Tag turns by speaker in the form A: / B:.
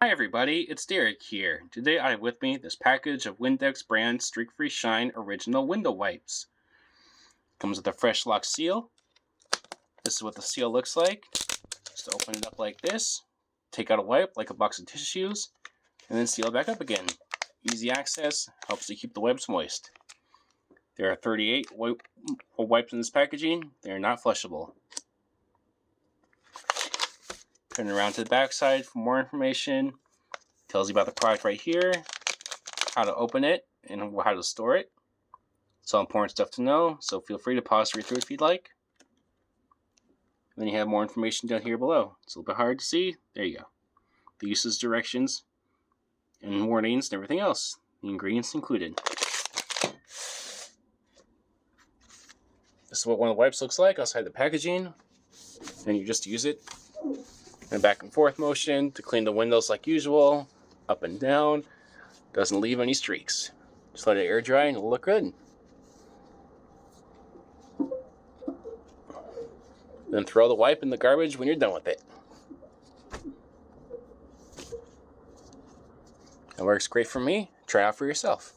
A: Hi everybody, it's Derek here. Today I have with me this package of Windex brand Streak-Free Shine Original Window Wipes. Comes with a fresh lock seal. This is what the seal looks like. Just open it up like this, take out a wipe like a box of tissues, and then seal it back up again. Easy access, helps to keep the wipes moist. There are 38 wipes in this packaging. They are not flushable. Turn around to the back side for more information. Tells you about the product right here, how to open it, and how to store it. It's all important stuff to know, so feel free to pause to read through it if you'd like. And then you have more information down here below. It's a little bit hard to see. There you go. The usage directions and warnings and everything else. The ingredients included. This is what one of the wipes looks like outside the packaging. And you just use it in a back and forth motion to clean the windows like usual, up and down. Doesn't leave any streaks. Just let it air dry and it'll look good. Then throw the wipe in the garbage when you're done with it. It works great for me. Try it out for yourself.